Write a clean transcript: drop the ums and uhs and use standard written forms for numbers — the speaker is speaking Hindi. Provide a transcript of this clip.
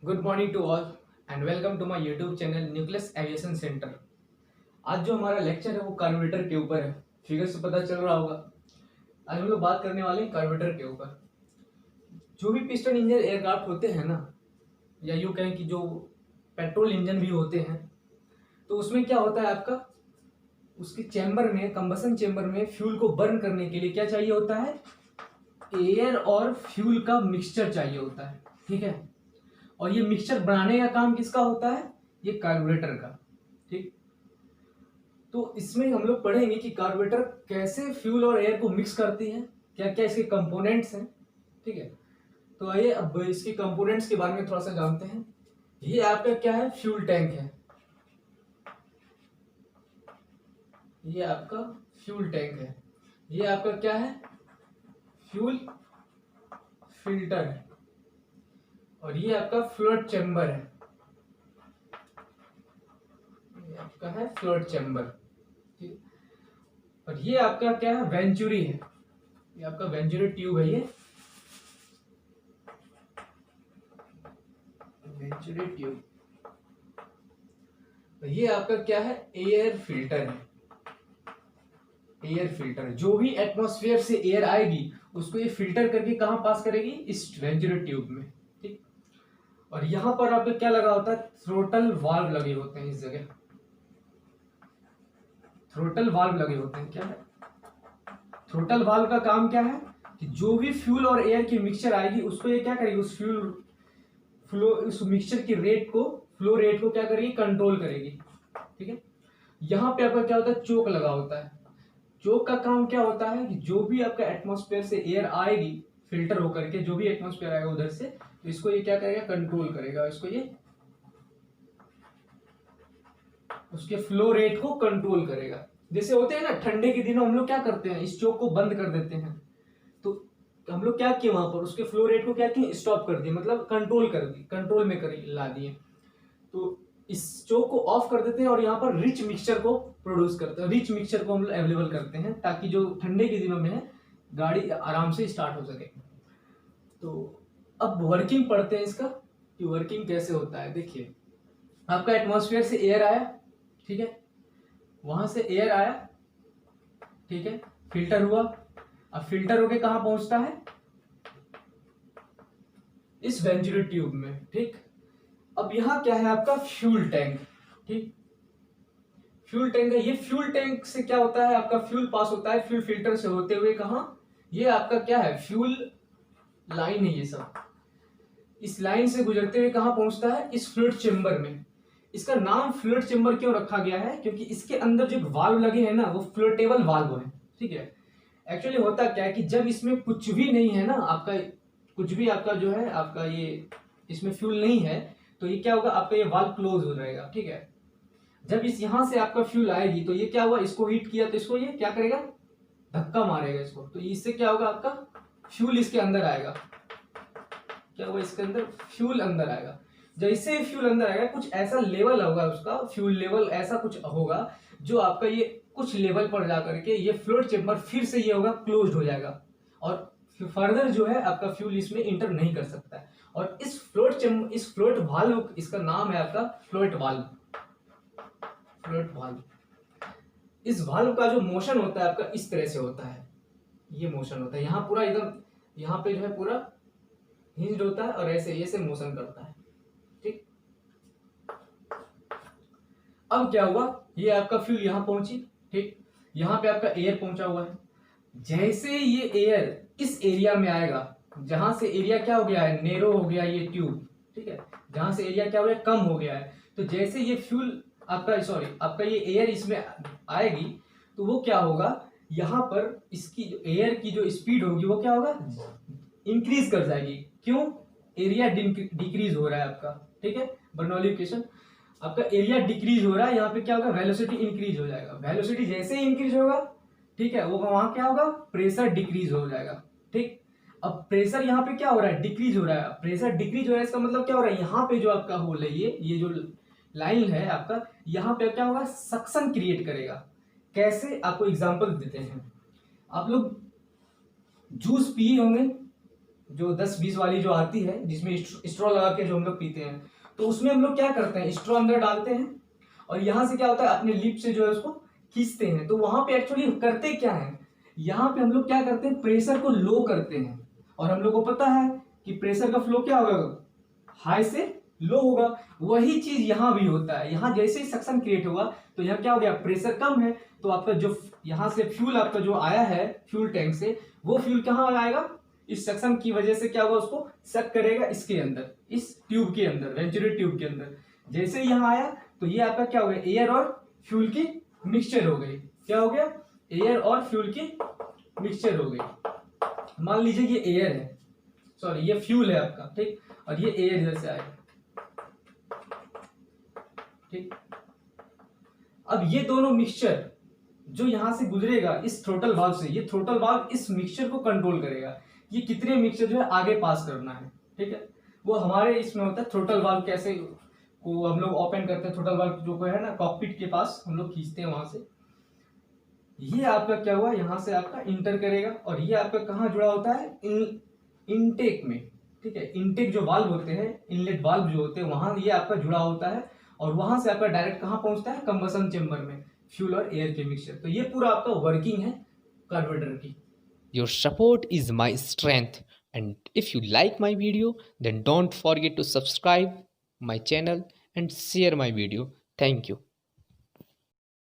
Good morning to all and welcome to my YouTube channel nucleus aviation centre. आज जो हमारा लेक्चर है वो कार्बोरेटर के ऊपर है। फिगर से पता चल रहा होगा। आज हम लोग बात करने वाले हैं कार्बोरेटर के ऊपर। जो भी पिस्टन इंजन एयरक्राफ्ट होते हैं ना, या यूँ कहें कि जो पेट्रोल इंजन भी होते हैं, तो उसमें क्या होता है आपका, उसके चैम्बर में, कंबसन चैम्बर में फ्यूल को बर्न करने के लिए क्या चाहिए होता है, एयर और फ्यूल का मिक्सचर चाहिए होता है। ठीक है, और ये मिक्सचर बनाने का काम किसका होता है, ये कार्बोरेटर का। ठीक, तो इसमें हम लोग पढ़ेंगे कि कार्बोरेटर कैसे फ्यूल और एयर को मिक्स करती है, क्या क्या इसके कंपोनेंट्स हैं। ठीक है, तो आइए अब इसके कंपोनेंट्स के बारे में थोड़ा सा जानते हैं। ये आपका क्या है, फ्यूल टैंक है। ये आपका फ्यूल टैंक है। ये आपका क्या है, फ्यूल फिल्टर है। और ये आपका फ्लूइड चैम्बर है। ये आपका है फ्लूइड चैम्बर। ठीक, और ये आपका क्या है, वेंचुरी है। ये आपका वेंचुरी ट्यूब है। ये वेंचुरी ट्यूब। ये आपका क्या है, एयर फिल्टर है। एयर फिल्टर, जो भी एटमॉस्फेयर से एयर आएगी उसको ये फिल्टर करके कहां पास करेगी, इस वेंचुरी ट्यूब में। ठीक, और यहां पर आपका क्या लगा होता है, थ्रोटल वाल्व लगे होते हैं। इस जगह थ्रोटल वाल्व लगे होते हैं। क्या है, थ्रोटल वाल्व का काम क्या है कि जो भी फ्यूल और एयर की मिक्सचर आएगी उसको ये क्या करेगी, उस उस मिक्सचर की रेट को, फ्लो रेट को क्या करेगी, कंट्रोल करेगी। ठीक है, यहाँ पे आपका क्या होता है, चोक लगा होता है। चोक का काम क्या होता है कि जो भी आपका एटमॉस्फेयर से एयर आएगी फिल्टर होकर के, जो भी एटमॉस्फेयर आएगा उधर से, तो इसको ये क्या करेगा, कंट्रोल करेगा। इसको ये उसके फ्लो रेट को कंट्रोल करेगा। जैसे होते हैं ना, ठंडे के दिनों हम लोग क्या करते हैं, इस चोक को बंद कर देते हैं। तो हम लोग क्या किए, वहां पर उसके फ्लो रेट को क्या किए, स्टॉप कर दिए, मतलब कंट्रोल कर दी, कंट्रोल में कर ला दिए। तो इस चोक को ऑफ कर देते हैं और यहाँ पर रिच मिक्सचर को प्रोड्यूस करते हैं। रिच मिक्सचर को हम लोग अवेलेबल करते हैं ताकि जो ठंडे के दिनों में है गाड़ी आराम से स्टार्ट हो सके। तो अब वर्किंग पढ़ते हैं इसका कि वर्किंग कैसे होता है। देखिए, आपका एटमॉस्फेयर से एयर आया, ठीक है, वहां से एयर आया, ठीक है, फिल्टर हुआ। अब फिल्टर होके कहां पहुंचता है, इस वेंचुरी ट्यूब में। ठीक, अब यहां क्या है आपका, फ्यूल टैंक। ठीक, फ्यूल टैंक है। ये फ्यूल टैंक से क्या होता है, आपका फ्यूल पास होता है फ्यूल फिल्टर से होते हुए कहा, ये आपका क्या है, फ्यूल लाइन है। ये सब इस लाइन से गुजरते हुए कहां पहुंचता है, इस फ्लूइड चेंबर में। इसका नाम फ्लूइड चेंबर क्यों रखा गया है, क्योंकि इसके अंदर जो वाल्व लगे हैं ना, वो फ्लोटेबल वाल्व है। ठीक है, एक्चुअली होता क्या है कि जब इसमें कुछ भी नहीं है ना आपका, कुछ भी आपका जो है आपका ये इसमें फ्यूल नहीं है, तो ये क्या होगा, आपका ये वाल्व क्लोज हो जाएगा। ठीक है, जब इस यहां से आपका फ्यूल आएगी तो ये क्या हुआ, इसको हीट किया तो इसको ये क्या करेगा, धक्का मारेगा इसको, तो इससे क्या होगा, आपका फ्यूल इसके अंदर आएगा। क्या होगा, इसके अंदर फ्यूल अंदर आएगा। जैसे ही फ्यूल अंदर आएगा, कुछ ऐसा लेवल होगा उसका, फ्यूल लेवल ऐसा कुछ होगा जो आपका ये कुछ लेवल पर जाकर के ये फ्लूइड चेंबर फिर से ये होगा, क्लोज हो जाएगा, और फर्दर जो है आपका फ्यूल इसमें इंटर नहीं कर सकता है। और इस फ्लूइड चेंबर, इस फ्लूइड वाल्व, इसका नाम है आपका फ्लूइड वाल्व। फ्लूइड वाल्व, इस वाल्व का जो मोशन होता है आपका इस तरह से होता है। ये मोशन होता है, यहाँ पूरा एकदम, यहाँ पे जो है पूरा हिंज्ड होता है और ऐसे ऐसे मोशन करता है। ठीक, अब क्या हुआ, ये आपका फ्यूल यहाँ पहुंची। ठीक, यहाँ पे आपका एयर पहुंचा हुआ है। जैसे ये एयर इस एरिया में आएगा, जहां से एरिया क्या हो गया है, नेरो हो गया ये ट्यूब। ठीक है, जहां से एरिया क्या हो गया, कम हो गया है, तो जैसे ये फ्यूल आपका, सॉरी, आपका ये एयर इसमें आएगी, तो वो क्या होगा, यहाँ पर इसकी जो एयर की जो स्पीड होगी वो क्या होगा, इंक्रीज कर जाएगी। क्यों, एरिया डिक्रीज हो रहा है आपका। ठीक है, बर्नौली इक्वेशन, आपका एरिया डिक्रीज हो रहा है, यहाँ पे क्या होगा, वेलोसिटी इंक्रीज हो जाएगा। वेलोसिटी जैसे ही इंक्रीज होगा, ठीक है, वो वहां क्या होगा, प्रेशर डिक्रीज हो जाएगा। ठीक, अब प्रेशर यहाँ पे क्या हो रहा है, डिक्रीज हो रहा है। प्रेशर डिक्रीज हो रहा है, इसका मतलब क्या हो रहा है, यहाँ पे जो आपका होल है, ये जो लाइन है आपका, यहाँ पे क्या होगा, सक्शन क्रिएट करेगा। कैसे, आपको एग्जांपल देते हैं। आप लोग जूस पिए होंगे, जो 10-20 वाली जो आती है जिसमें स्ट्रॉ लगा के जो हम लोग पीते हैं, तो उसमें हम लोग क्या करते हैं, स्ट्रॉ अंदर डालते हैं और यहाँ से क्या होता है अपने लिप से जो है उसको खींचते हैं। तो वहां पे एक्चुअली करते क्या है, यहाँ पे हम लोग क्या करते हैं, प्रेशर को लो करते हैं। और हम लोग को पता है कि प्रेशर का फ्लो क्या होगा, हाई से लो होगा। वही चीज यहाँ भी होता है। यहाँ जैसे ही सक्शन क्रिएट होगा तो यहाँ क्या हो गया, प्रेशर कम है, तो आपका जो यहाँ से फ्यूल आपका जो आया है फ्यूल टैंक से, वो फ्यूल कहाँ आएगा, इस सक्शन की वजह से क्या होगा, उसको सक करेगा इसके अंदर, इस ट्यूब के अंदर, वेंचुरी ट्यूब के अंदर। जैसे ही यहाँ आया तो ये आपका क्या हो गया, एयर और फ्यूल की मिक्सचर हो गई। क्या हो गया, एयर और फ्यूल की मिक्सचर हो गई। मान लीजिए ये एयर है, सॉरी ये फ्यूल है आपका, ठीक, और ये एयर इधर से आएगा, ठीक। अब ये दोनों मिक्सचर जो यहां से गुजरेगा इस थ्रोटल वाल्व से, ये थ्रोटल वाल्व इस मिक्सचर को कंट्रोल करेगा, ये कितने मिक्सचर जो है आगे पास करना है, ठीक है। वो हमारे इसमें होता है थ्रोटल वाल्व, कैसे को हम लोग ओपन करते हैं, थ्रोटल वाल्व जो है ना कॉकपिट के पास हम लोग खींचते हैं वहां से। ये आपका क्या हुआ, यहां से आपका इंटर करेगा और ये आपका कहाँ जुड़ा होता है, इनटेक में, ठीक है। इनटेक जो वाल्व होते हैं, इनलेट वाल्व जो होते हैं, वहां ये आपका जुड़ा होता है और वहां से आपका डायरेक्ट कहाँ पहुंचता है, कंबसन चेंबर में, फ्यूल और एयर के मिक्सचर। तो ये पूरा आपका वर्किंग है कार्बोरेटर की। Your support is my strength, and if you like my video, then don't forget to subscribe my channel and share my video. Thank you.